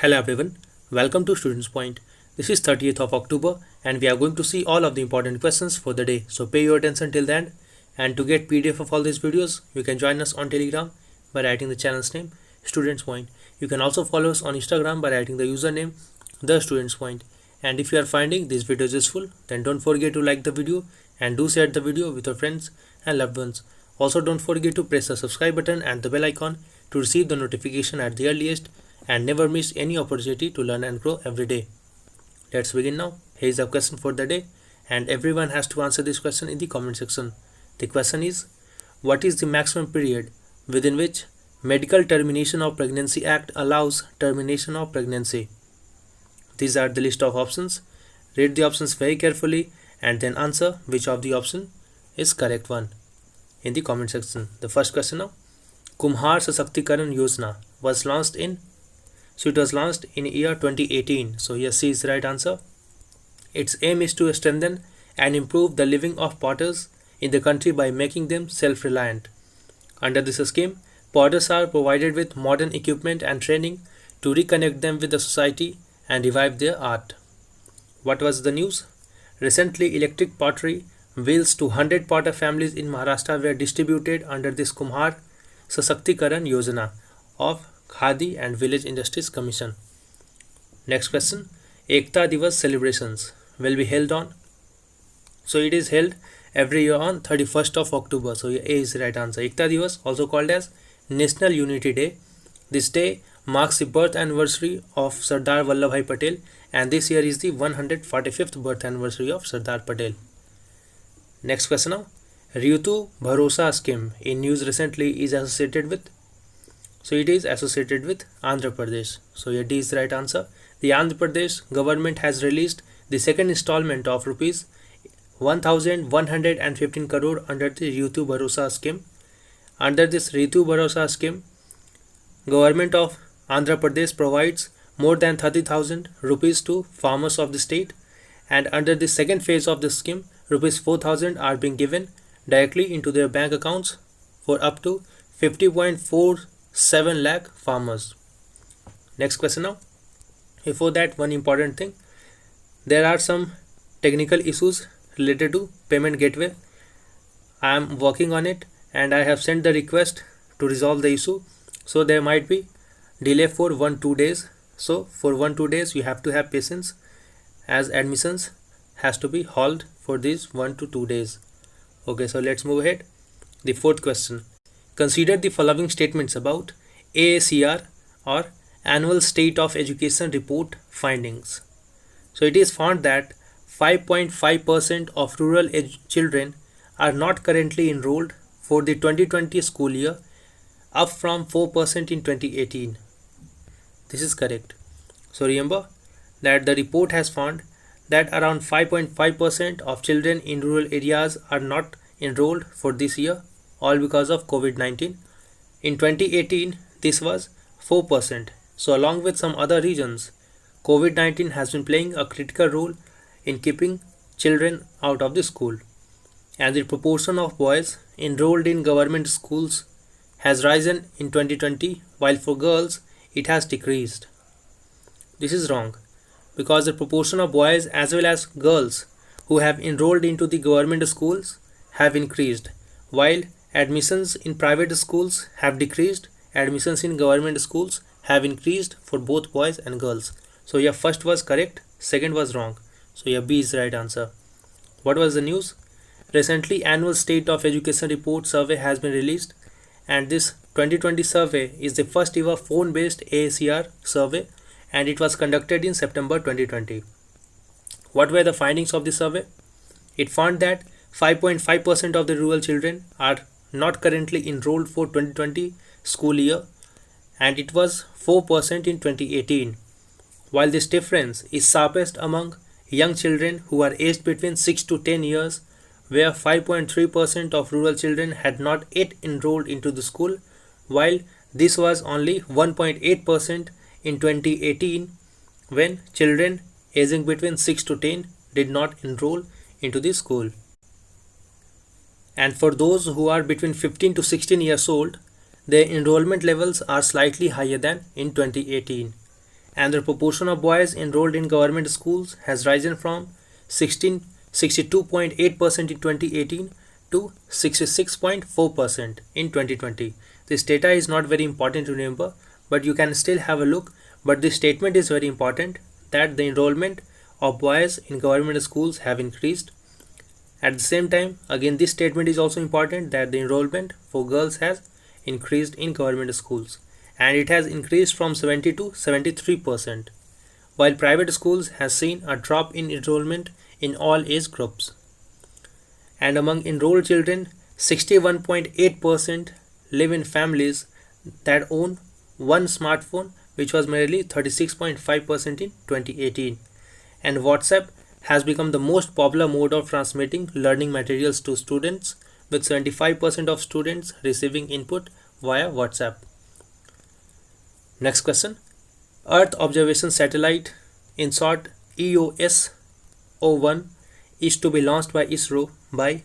Hello everyone, welcome to Students Point. This is 30th of October and we are going to see all of the important questions for the day. So pay your attention till the end, and to get PDF of all these videos, you can join us on Telegram by writing the channel's name Students Point. You can also follow us on Instagram by writing the username The Students Point. And if you are finding these videos useful, then don't forget to like the video and do share the video with your friends and loved ones. Also don't forget to press the subscribe button and the bell icon to receive the notification at the earliest and never miss any opportunity to learn and grow every day. Let's begin now. Here is a question for the day, and everyone has to answer this question in the comment section. The question is, what is the maximum period within which Medical Termination of Pregnancy Act allows termination of pregnancy? These are the list of options. Read the options very carefully and then answer which of the option is correct one in the comment section. The first question now, Kumhar Sashaktikarana Yojana was launched in it was launched in year 2018. So here C is the right answer. Its aim is to strengthen and improve the living of potters in the country by making them self-reliant. Under this scheme, potters are provided with modern equipment and training to reconnect them with the society and revive their art. What was the news? Recently, electric pottery wheels to 100 potter families in Maharashtra were distributed under this Kumhar Sashaktikarana Yojana of Khadi and Village Industries Commission. Next question, Ekta Divas celebrations will be held on. So it is held every year on 31st of October. So A is the right answer. Ekta Divas, also called as National Unity Day. This day marks the birth anniversary of Sardar Vallabhbhai Patel, and this year is the 145th birth anniversary of Sardar Patel. Next question now, Ritu Bharosa scheme in news recently is associated with. So it is associated with Andhra Pradesh. So here D is the right answer. The Andhra Pradesh government has released the second installment of rupees 1115 crore under the Ritu Bharosa scheme. Under this Ritu Bharosa scheme, government of Andhra Pradesh provides more than 30,000 rupees to farmers of the state, and under the second phase of the scheme, rupees 4,000 are being given directly into their bank accounts for up to 50.47 lakh farmers. Next question now. Before that, one important thing, there are some technical issues related to payment gateway. I am working on it and I have sent the request to resolve the issue. So there might be delay for 1-2 days. So for 1-2 days you have to have patience, as admissions has to be held for these 1 to 2 days. Okay, so let's move ahead. The fourth question, consider the following statements about AACR or Annual State of Education Report findings. So it is found that 5.5% of rural children are not currently enrolled for the 2020 school year, up from 4% in 2018. This is correct. So remember that the report has found that around 5.5% of children in rural areas are not enrolled for this year, all because of COVID-19. In 2018, this was 4%. So along with some other regions, COVID-19 has been playing a critical role in keeping children out of the school. And the proportion of boys enrolled in government schools has risen in 2020, while for girls it has decreased. This is wrong, because the proportion of boys as well as girls who have enrolled into the government schools have increased, while admissions in private schools have decreased. Admissions in government schools have increased for both boys and girls. So your first was correct, second was wrong. So your B is the right answer. What was the news? Recently, Annual State of Education Report survey has been released, and this 2020 survey is the first ever phone-based AACR survey, and it was conducted in September 2020. What were the findings of the survey? It found that 5.5% of the rural children are not currently enrolled for 2020 school year, and it was 4% in 2018. While this difference is sharpest among young children who are aged between 6 to 10 years, where 5.3% of rural children had not yet enrolled into the school, while this was only 1.8% in 2018, when children aging between 6 to 10 did not enroll into the school. And for those who are between 15 to 16 years old, their enrollment levels are slightly higher than in 2018. and the proportion of boys enrolled in government schools has risen from 62.8% in 2018 to 66.4% in 2020. This data is not very important to remember, but you can still have a look. But this statement is very important that the enrollment of boys in government schools have increased. At the same time, again this statement is also important that the enrollment for girls has increased in government schools, and it has increased from 70 to 73%, while private schools has seen a drop in enrollment in all age groups. And among enrolled children, 61.8% live in families that own one smartphone, which was merely 36.5% in 2018. And WhatsApp has become the most popular mode of transmitting learning materials to students, with 75% of students receiving input via WhatsApp. Next question. Earth Observation Satellite, in short EOS-01, is to be launched by ISRO by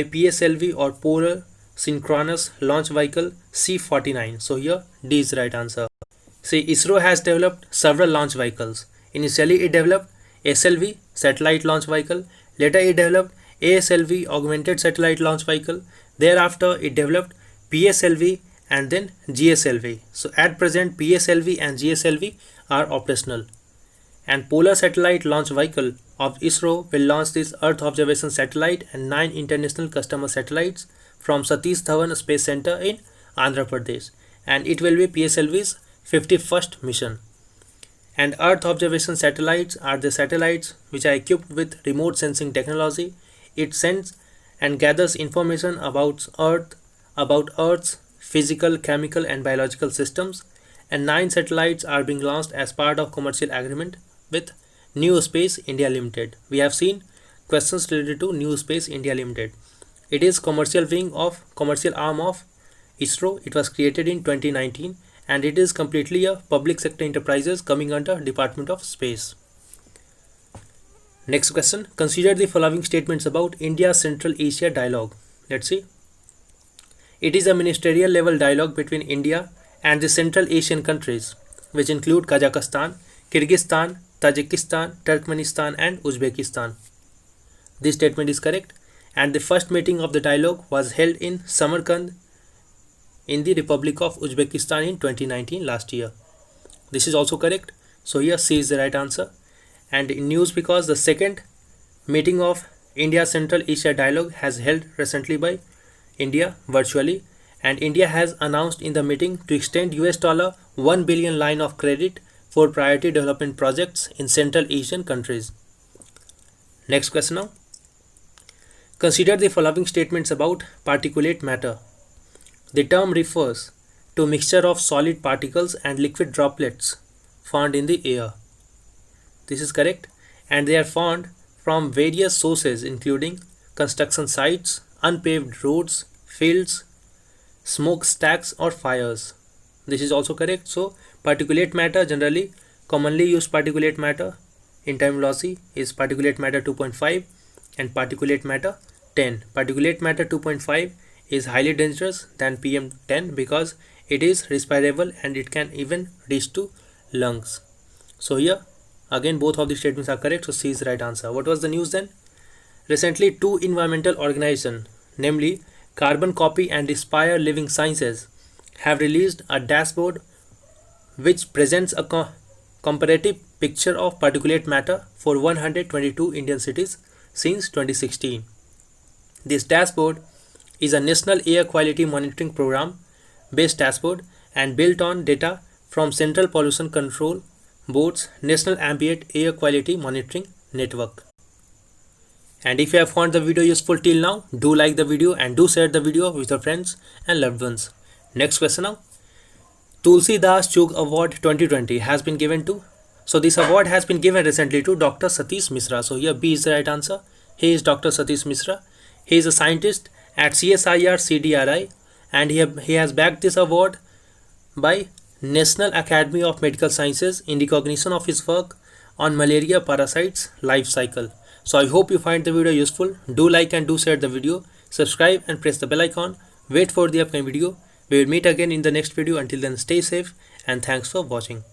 PSLV or Polar Synchronous Launch Vehicle C-49. So here D is the right answer. See, ISRO has developed several launch vehicles. Initially it developed SLV, Satellite Launch Vehicle. Later it developed ASLV, Augmented Satellite Launch Vehicle. Thereafter it developed PSLV and then GSLV. So at present PSLV and GSLV are operational. And Polar Satellite Launch Vehicle of ISRO will launch this Earth Observation Satellite and 9 international customer satellites from Satish Dhawan Space Center in Andhra Pradesh, and it will be PSLV's 51st mission. And Earth Observation Satellites are the satellites which are equipped with remote sensing technology. It sends and gathers information about Earth's physical, chemical and biological systems, and 9 satellites are being launched as part of commercial agreement with New Space India Limited. We have seen questions related to New Space India Limited. It is commercial arm of ISRO. It was created in 2019 and it is completely a public sector enterprises coming under Department of Space. Next question. Consider the following statements about India Central Asia Dialogue. Let's see. It is a ministerial level dialogue between India and the Central Asian countries, which include Kazakhstan, Kyrgyzstan, Tajikistan, Turkmenistan and Uzbekistan. This statement is correct, and the first meeting of the dialogue was held in Samarkand in the Republic of Uzbekistan in 2019, last year. This is also correct, so here C is the right answer. And in news, because the second meeting of India Central Asia Dialogue has held recently by India virtually, and India has announced in the meeting to extend $1 billion line of credit for priority development projects in Central Asian countries. Next question now. Consider the following statements about particulate matter. The term refers to mixture of solid particles and liquid droplets found in the air. This is correct, and they are found from various sources including construction sites, unpaved roads, fields, smokestacks or fires. This is also correct. So particulate matter, generally commonly used particulate matter in terminology is particulate matter 2.5 and particulate matter 10. Particulate matter 2.5 is highly dangerous than PM10 because it is respirable and it can even reach to lungs. So here again both of the statements are correct, so C is the right answer. What was the news then? Recently 2 environmental organizations, namely Carbon Copy and Spire Living Sciences, have released a dashboard which presents a comparative picture of particulate matter for 122 Indian cities since 2016. This dashboard is a National Air Quality Monitoring Program based dashboard and built on data from Central Pollution Control Board's National Ambient Air Quality Monitoring Network. And if you have found the video useful till now, do like the video and do share the video with your friends and loved ones. Next question now. Tulsi Das Chugh Award 2020 has been given to, so this award has been given recently to Dr. Satish Misra. So here B is the right answer. He is Dr. Satish Misra. He is a scientist at CSIR CDRI and he has bagged this award by National Academy of Medical Sciences in recognition of his work on malaria parasites life cycle. So I hope you find the video useful. Do like and do share the video. Subscribe and press the bell icon. Wait for the upcoming video. We will meet again in the next video. Until then, stay safe and thanks for watching.